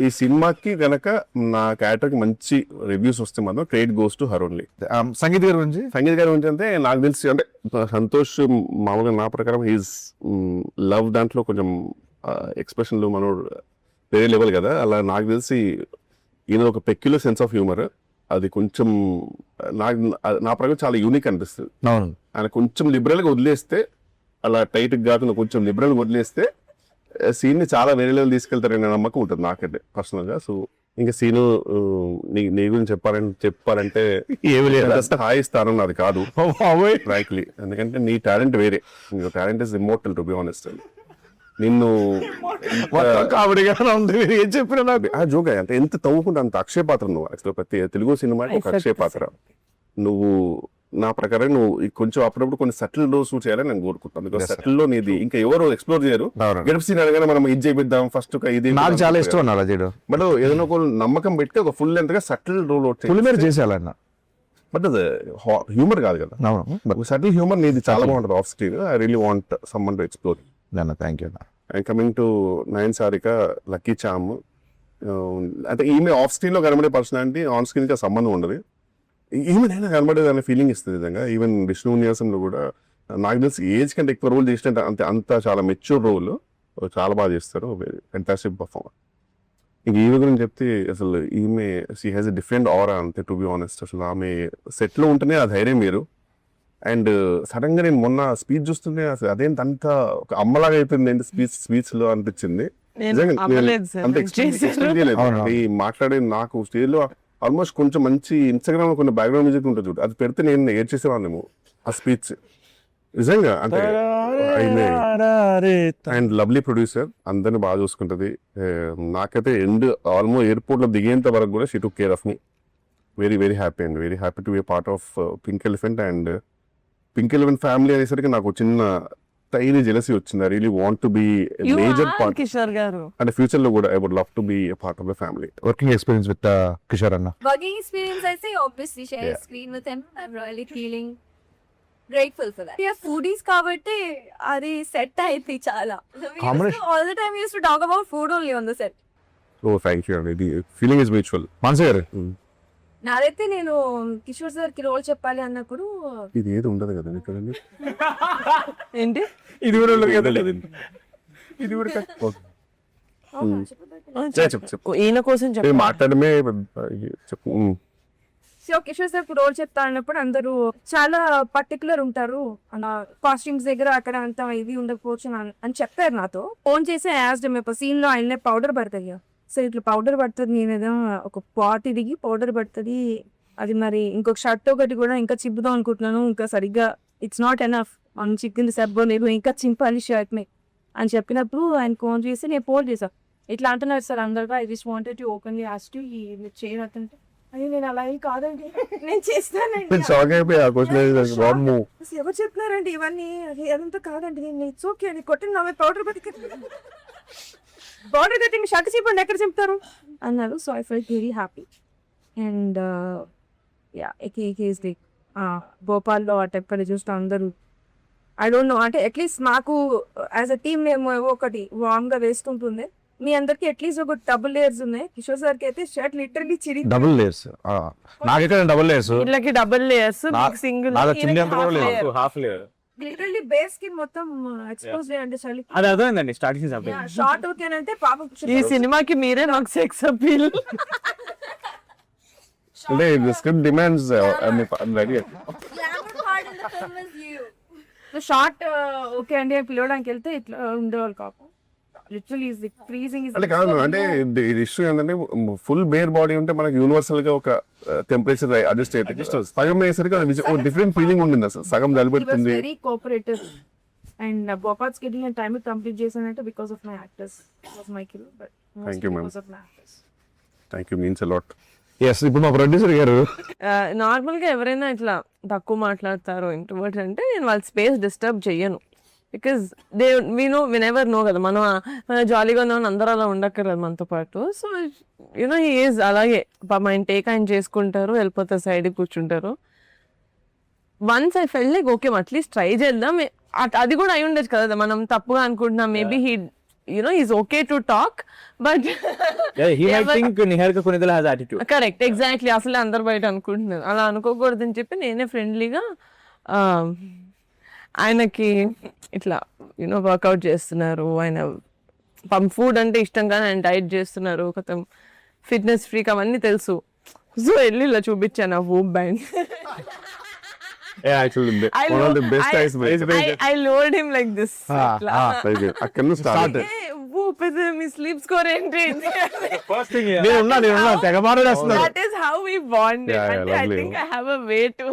ఈ సినిమాకి గనక నా క్యారెక్టర్ కి మంచి రివ్యూస్ వస్తే మాత్రం credit goes to her only. Sangeet గారి గురించి అంటే నాకు తెలిసి అంటే సంతోష్ మామూలుగా నా ప్రకారం హీస్ లవ్ దాంట్లో కొంచెం ఎక్స్ప్రెషన్లు మనోడు వేరే లెవెల్ కదా. అలా నాకు తెలిసి ఈయన ఒక పెక్యులర్ సెన్స్ ఆఫ్ హ్యూమర్, అది కొంచెం నా ప్రకారం చాలా యూనిక్ అనిపిస్తుంది. ఆయన కొంచెం లిబరల్గా వదిలేస్తే, అలా టైట్గా కాకుండా కొంచెం లిబరల్గా వదిలేస్తే సీన్ ని చాలా వేరే లెవెల్ తీసుకెళ్తారనే నమ్మకం ఉంటుంది నాకైతే పర్సనల్ గా. సో ఇంకా సీను నీ గురించి చెప్పాలంటే ఏమి లేదు, హాయి స్థానం నాది కాదు ఫ్రాంక్లీ. ఎందుకంటే నీ టాలెంట్ వేరే, నీ talent is immortal to be honest. నిన్ను ఏం చెప్పినా నాకు ఆ జోగా అంటే ఎంత తవ్వుకుంటే అంత అక్షయ పాత్ర నువ్వు. యాక్చువల్ ప్రతి తెలుగు సినిమాకి ఒక అక్షయ పాత్ర నువ్వు. నా ప్రకారం నువ్వు కొంచెం అప్పుడప్పుడు కొన్ని సటిల్ లో షూట్ చేయాలని నేను కోరుకుంటాను. బికాస్ సటిల్ లో నీది ఇంకా ఎవరు ఎక్స్ప్లోర్ చేయరు. గెటప్ సీన్ అనగానే మనం ఇది చేపిద్దాం ఫస్ట్ ఇది నాకు చాలా ఇష్టం అన్నా చేయడం. బట్ ఏదైనా ఒక నమ్మకం పెట్టి ఒక ఫుల్ లెంత్ గా సటిల్ రోల్ చేసేయాలన్న. బట్ అది హ్యూమర్ కాదు కదా, సటిల్ హ్యూమర్ నీది చాలా బాగుంటుంది off screen. I really want someone to explore. Thank you. And coming to Nayan Sarika, lucky charm, అంటే ఈమె ఆఫ్ స్క్రీన్ లో కనబడే పర్సనాలిటీ ఆన్ స్క్రీన్ కి సంబంధం ఉండదు. ఈమె నేను కనబడేది అనే ఫీలింగ్ ఇస్తుంది నిజంగా. ఈవెన్ విష్ణు విన్యాసంలో కూడా నాకు తెలిసి ఏజ్ కంటే ఎక్కువ రోల్ చేసినట్టు అంత చాలా మెచ్యూర్ రోల్ చాలా బాగా చేస్తారు. Fantastic performer. ఇంక ఈమె గురించి చెప్తే అసలు ఈమె షీ హ్యాస్ ఎ డిఫరెంట్ ఆరా అంతే, టు బి ఆనెస్ట్. అసలు ఆమె సెట్ లో ఉంటేనే ఆ ధైర్యం మీరు. అండ్ సడన్ గా నేను మొన్న స్పీచ్ చూస్తుంటే అసలు అదేంటి అంత ఒక అమ్మలాగా అయిపోయింది ఏంటి స్పీచ్ లో అనిపించింది. అంత ఎక్స్పెక్ట్ చేయలేదు. ఈ మాట్లాడే నాకు స్టేజ్ లో ఆల్మోస్ట్ కొంచెం మంచి ఇన్స్టాగ్రామ్ లో కొన్ని బ్యాక్గ్రౌండ్ మ్యూజిక్ ఉంటుంది చూడు, అది పెడితే నేను ఏడ్చేసేవాళ్ళేమో ఆ స్పీచ్ నిజంగా. అంటే అండ్ లవ్లీ ప్రొడ్యూసర్, అందరిని బాగా చూసుకుంటది. నాకైతే ఆల్మోస్ట్ ఎయిర్పోర్ట్ లో దిగేంత వరకు కూడా she took care of me. Very very happy and very happy to be part of Pink Elephant. And Pink Elephant family అనేసరికి నాకు చిన్న టైనీ జెలసీ వచ్చింది. I really want to be major part Kishore garu. అంటే future లో కూడా I would love to be a part of the family. Working experience with Kishore అన్న. Working experience, I say obviously share screen with him. I'm really feeling grateful for that. Yeah, foodies kabatti adi set ayithi chala. All the time we used to talk about food only on the set. Oh thank you అండి. Feeling is mutual. Manasa గారు, నాదైతే నేను Kishore sir కి role చెప్పాలి అన్నప్పుడు ఇది ఏది ఉండదు కదా ఇక్కడ. ఏంటి ఇది కూడా ఉండదు కదా, ఇది కూడా చెప్పు ఈయన కోసం చెప్పు. మాట్లాడమే చెప్పు. సో కిషోర్ సార్ రోల్ చెప్తా అన్నప్పుడు అందరూ చాలా పర్టికులర్ ఉంటారు, కాస్ట్యూమ్స్ దగ్గర అక్కడ అంత ఇది ఉండకపోవచ్చు అని చెప్పారు నాతో. ఫోన్ చేసి యాజ్ సీన్ లో ఆయన పౌడర్ పడుతుంది, సో ఇట్లా పౌడర్ పడుతుంది, నేనేదో ఒక పాట్ దిగి పౌడర్ పడుతుంది, అది మరి ఇంకొక షర్ట్ ఒకటి కూడా ఇంకా చింపుదాం అనుకుంటున్నాను, ఇంకా సరిగ్గా ఇట్స్ నాట్ ఎనఫ్, మనం చిక్కింది సరిపోలేదు, ఇంకా చింపాలి షర్ట్ ని అని చెప్పినప్పుడు ఆయన ఫోన్ చేసి నేను ఫోన్ చేశాను. ఇట్లా అంటున్నారు సార్ అందరుగా, I just wanted to openly ask you చేయనంటే, అయ్యో నేను అలా ఏం కాదండి, నేను చేస్తానండి. ఎవరు చెప్తున్నారండి ఇవన్నీ, అదంతా కాదండి, నేను ఇట్స్ ఓకే అండి, కొట్టిన నా పౌడర్ పౌడర్ కట్టి మీ షర్ట్ చింపండి, ఎక్కడ చింపుతారు అన్నారు. So I felt very happy. And yeah is the భోపాల్లో ఆ టెంపర్ చూస్తే అందరూ ఐ డోంట్ నో, అంటే అట్లీస్ట్ మాకు యాజ్ అ టీమ్ మేము ఒకటి వార్మ్ గా వేసుకుంటుంది, మీ అందరికి అట్లీస్ట్ ఒక డబుల్ లేయర్స్ ఉన్నాయి. కిషోర్ సార్ కి అయితే షర్ట్ లిటరల్లీ చిరి డబుల్ లేయర్స్. నాకైతే డబుల్ లేయర్స్, వీళ్ళకి double layers, single half layer literally base కి మొత్తం ఎక్స్పోజ్ అంటే చలి. అది అర్థమైందండి స్టార్టింగ్ షార్ట్ ఓకేనంటే పాపం. ఈ సినిమాకి మీరే నాకు సెక్స్ అపీల్. అంటే the script demands I'm ready. Glamour part in the film is you. Short okay అండి అని పిలవడానికి వెళ్తే ఇట్లా ఉండేవాళ్ళు కాపు. Literally is the freezing is అంటే కాదు, అంటే ఇది ఇష్యూ ఏంటంటే ఫుల్ బేర్ బాడీ ఉంటే మనకి యూనివర్సల్ గా ఒక టెంపరేచర్ అడ్జస్ట్ అవుతుంది. సగం అయ్యేసరికి డిఫరెంట్ ఫీలింగ్ ఉంటుంది, అసలు సగం జలిపెడుతుంది. వెరీ కోఆపరేటివ్ అండ్ బొపాట్ స్కెడ్యూల్ అండ్ టైం కంప్లీట్ చేశానంటే because of my actors, was my kill, but Thank you, ma'am. Because of my actors. Thank you, means a lot. Yes. ఇప్పుడు మా ప్రొడ్యూసర్ గారు normal గా ఎవరైనా ఇట్లా తక్కువ మాట్లాడతారు ఇంట్రోవర్ట్ అంటే నేను వాళ్ళ స్పేస్ డిస్టర్బ్ చెయ్యను, బికాస్ దే వినెవర్ నో కదా, మనం జాలీగా ఉన్నామని అందరూ అలా ఉండక్కర్లేదు మనతో పాటు. సో యూనో హీ ఈజ్ అలాగే ఆయన టేక్ ఆయన చేసుకుంటారు, వెళ్ళిపోతారు, సైడ్కి కూర్చుంటారు. Once I felt like okay at least try చేద్దాం, అది కూడా అయి ఉండొచ్చు కదా, మనం తప్పుగా అనుకుంటున్నాం, maybe he he's okay to talk, but he might think Niharika Kunidala has attitude. Correct, exactly. అసలు అందరు బయట అనుకుంటున్నారు, అలా అనుకోకూడదని చెప్పి నేనే ఫ్రెండ్లీగా ఆయనకి ఇట్లా వర్కౌట్ చేస్తున్నారు, ఆయన ఫుడ్ అంటే ఇష్టంగా ఆయన డైట్ చేస్తున్నారు, కొత్త ఫిట్నెస్ ఫ్రీక్ అవన్నీ తెలుసు. సో వెళ్ళి ఇలా చూపించాను ఆ VOOC band. Yeah, actually, one of the best I lured him like this. అక్కడ నుంచి start. Whoop is my sleep score ఏంటి? First thing, నేను తెగ మాట్లాడేస్తున్నాను. That is how we bonded. Yeah, I think I have a way to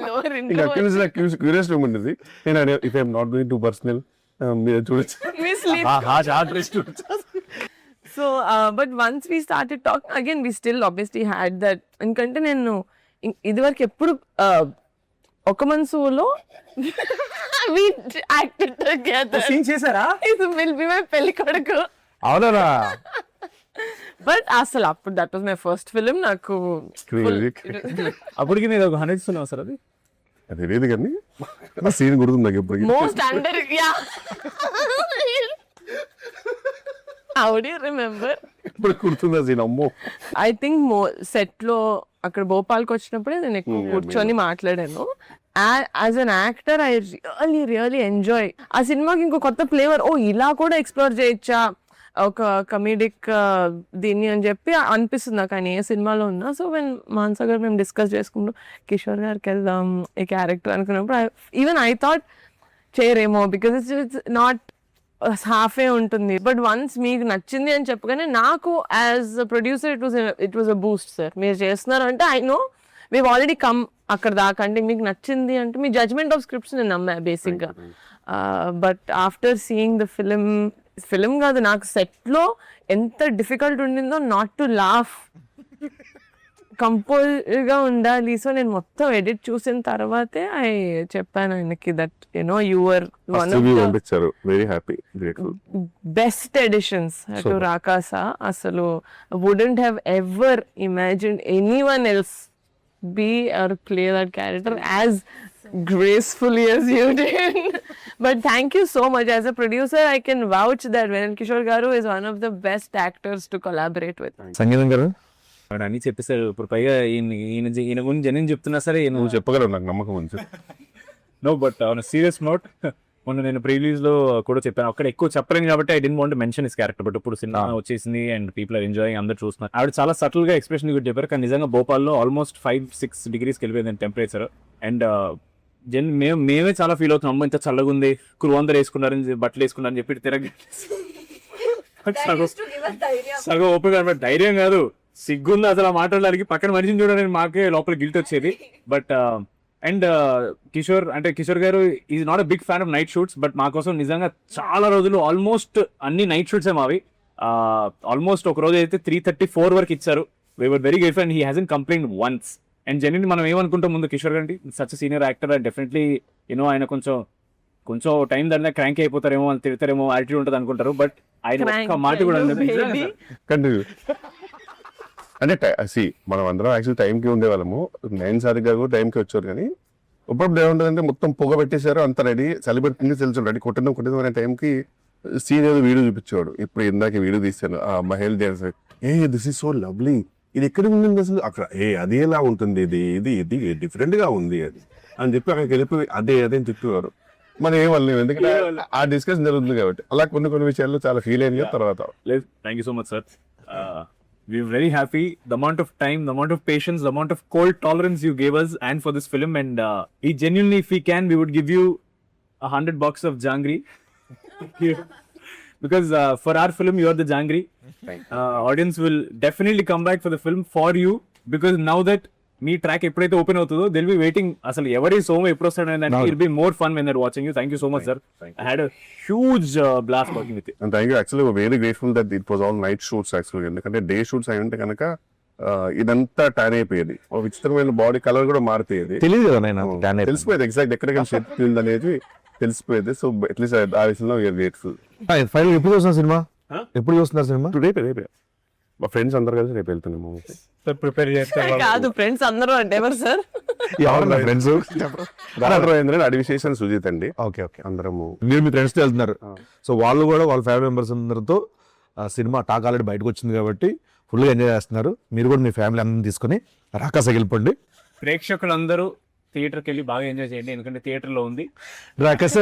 lower into ఇంకా అక్కడ నుంచి నాకు curious ఉంటుంది. నేను if I'm not going to personal మీరు చూడొచ్చు. we sleep. hard rest. So but once we started talking again, we still obviously had that. ఎందుకంటే నేను ఇదివరకు ఎప్పుడు ఒక మనసులో we acted together. సీన్ చేశారా? It will be my పెళ్లి కొడుకు. అవునా? బట్ అసలు అప్పుడు that was my first film. నాకు అప్పటికి నేను ఒక 100 ఇస్తున్నావు సార్. అది లేదు కానీ ఆ సీన్ గుర్తుంది నాకు ఎప్పటికీ. Most under How do you remember? ఇప్పుడు గుర్తుందా సీన్ అమ్మో. ఐ థింక్ సెట్ లో అక్కడ భోపాల్కి వచ్చినప్పుడే నేను ఎక్కువ కూర్చొని మాట్లాడాను. As an actor I really enjoy ఆ సినిమాకి ఇంకో కొత్త ఫ్లేవర్. ఓ ఇలా కూడా ఎక్స్ప్లోర్ చేయొచ్చా ఒక కమీడిక్ దీన్ని అని చెప్పి అనిపిస్తుంది నాకు ఆయన ఏ సినిమాలో ఉన్నా. సో వెన్ మానస గారు మేము డిస్కస్ చేసుకుంటూ కిషోర్ గారికి వెళ్దాం ఈ క్యారెక్టర్ అనుకున్నప్పుడు ఈవెన్ ఐ థాట్ చేయరేమో బికాజ్ ఇట్స్ నాట్ హాఫే ఉంటుంది. బట్ వన్స్ మీకు నచ్చింది అని చెప్పగానే నాకు as a producer it was a boost. Sir మీరు చేస్తున్నారు అంటే I know we already come అక్కడ దాకా. అంటే మీకు నచ్చింది అంటే మీ జడ్జ్మెంట్ ఆఫ్ స్క్రిప్ట్స్ నేను నమ్మా బేసిక్గా. But after seeing the film కాదు నాకు సెట్లో ఎంత డిఫికల్ట్ ఉండిందో నాట్ టు లాఫ్, కంపోజ్గా ఉండాలి. సో నేను మొత్తం ఎడిట్ చూసిన తర్వాతే చెప్పాను ఆయనకి that you know your one of the పంపించారు. Very happy, grateful. Best editions to రాకాసా. అసలు wouldn't have ever imagined anyone else be or play that character as gracefully as you did. But thank you so much. As a producer, I can vouch that Venan Kishore Garu is one of the best actors to collaborate with. సంగీతం గారు వాడు అన్ని చెప్పేశాడు. ఇప్పుడు పైగా ఈయన గురించి జనం చెప్తున్నా సరే నువ్వు చెప్పగలవు, నాకు నమ్మకం ఉంది. No but on serious note మొన్న నేను ప్రీలీజ్ లో కూడా చెప్పాను. అక్కడ ఎక్కువ చెప్పలేను కాబట్టి I don't want mention his character. But ఇప్పుడు సినిమా వచ్చేసింది అండ్ పీపుల్ ఆర్ ఎంజాయింగ్, అందరూ చూస్తున్నారు. ఆవిడ చాలా సటిల్ గా ఎక్స్ప్రెషన్ కూడా చెప్పారు. కానీ నిజంగా భోపాల్లో ఆల్మోస్ట్ 5-6 degrees వెళ్ళిపోయింది టెంపరేచర్. అండ్ మేమే చాలా ఫీల్ అవుతున్నాం. అమ్మ ఇంత చల్లగా ఉంది, కురువందరు వేసుకున్నారని బట్టలు వేసుకున్నారని చెప్పి తిరగ సగం ఓపిక. ధైర్యం కాదు, సిగ్గుంది అసలు మాట్లాడడానికి. పక్కన మనిషిని చూడడానికి మాకే లోపల గిల్ట్ వచ్చేది. But and Kishore garu is not a big fan of night shoots. But మా కోసం నిజంగా చాలా రోజులు ఆల్మోస్ట్ అన్ని నైట్ షూట్స్ మావి. ఆల్మోస్ట్ ఒక రోజు అయితే 3:34 వరకు ఇచ్చారు. We were very grateful and he hasn't complaint once. And genuinely మనం ఏమనుకుంటాం ముందు కిషోర్ గారి such senior actor and definitely you know ఆయన కొంచెం టైం దాన్ని క్రాంక్ అయిపోతారేమో, అని తిడతారేమో, యాటిట్యూడ్ ఉంటుంది అనుకుంటారు. బట్ ఆయన ఒక్క మాట కూడా కంటిన్యూ అంటే మనం అందరం యాక్చువల్ టైంకి ఉండేవాళ్ళము. 9 సార్గా కూడా టైంకి వచ్చారు. కానీ ఇప్పుడు ఏముంటుందంటే మొత్తం పొగ పెట్టేశారు, అంత రెడీ, చలి పెడుతుంది తెలుసు, రెడీ కొట్టడం అనే టైంకి సీన్ ఏదో వీడియో చూపించేవాడు. ఇప్పుడు ఇందాక వీడియో తీశాను మహేల్ dance. This is so lovely, ఇది ఎక్కడ ఉంటుంది అసలు, అక్కడ అది ఎలా ఉంటుంది, ఇది డిఫరెంట్ గా ఉంది అది అని చెప్పి అక్కడికి వెళ్ళిపోయి అదే తిప్పేవారు. మనం ఏమనలేము, ఎందుకంటే ఆ డిస్కషన్ జరుగుతుంది కాబట్టి. అలా కొన్ని విషయాల్లో చాలా ఫీల్ అయింది తర్వాత. Thank you so much sir. We're very happy. The amount of time, the amount of patience, the amount of cold tolerance you gave us and for this film. And we genuinely, if we can, we would give you 100 boxes of jangri. Because for our film, you are the jangri. Audience will definitely come back for the film for you. Because now that me track ఎప్పుడైతే open అవుతుందో Dil be waiting. అసలు ఎవరి సోమ ఎప్పుడు వస్తాడు అంటే it be more fun when they're watching you. Thank you so much sir. I had a huge blast working with you. And thank you. Actually very grateful that it was all night shoots యాక్చువల్గా. ఎందుకంటే day shoots అయి ఉంటే కనుక ఇదంతా tan అయిపోయేది, ఒక విచిత్రమైన body colour కూడా మారిపోయేది. తెలియదు కదా, తెలిసిపోయేది ఎగ్జాక్ట్ ఎక్కడికి షెట్ ఫీల్డ్ అనేది తెలిసిపోయేది. సో అట్లీస్ట్ ఆ విషయంలో వీఆర్ గ్రేట్ఫుల్. ఫైనల్ ఎప్పుడు చూస్తున్నారు సినిమా? ఎప్పుడు చూస్తున్నారు సినిమా? రేపే మా ఫ్రెండ్స్ అందరు కలిసి రేపు వెళ్తున్నాము. ప్రిపేర్ చేస్తారు కాదు ఫ్రెండ్స్ అందరూ అంటే ఎవరు సార్? ఫ్రెండ్స్ అడివిశేషన్ సుజిత్ అండి. ఓకే అందరము మీరు మీ ఫ్రెండ్స్ తో వెళ్తున్నారు. సో వాళ్ళు కూడా వాళ్ళ ఫ్యామిలీ మెంబర్స్ అందరితో సినిమా టాక్ ఆల్రెడీ బయటకు వచ్చింది కాబట్టి ఫుల్గా ఎంజాయ్ చేస్తున్నారు. మీరు కూడా మీ ఫ్యామిలీ అందరిని తీసుకొని రాకాసకి వెళ్ళిపోండి. ప్రేక్షకులందరూ థియేటర్కి వెళ్ళి బాగా ఎంజాయ్ చేయండి, ఎందుకంటే థియేటర్లో ఉంది రాకాస.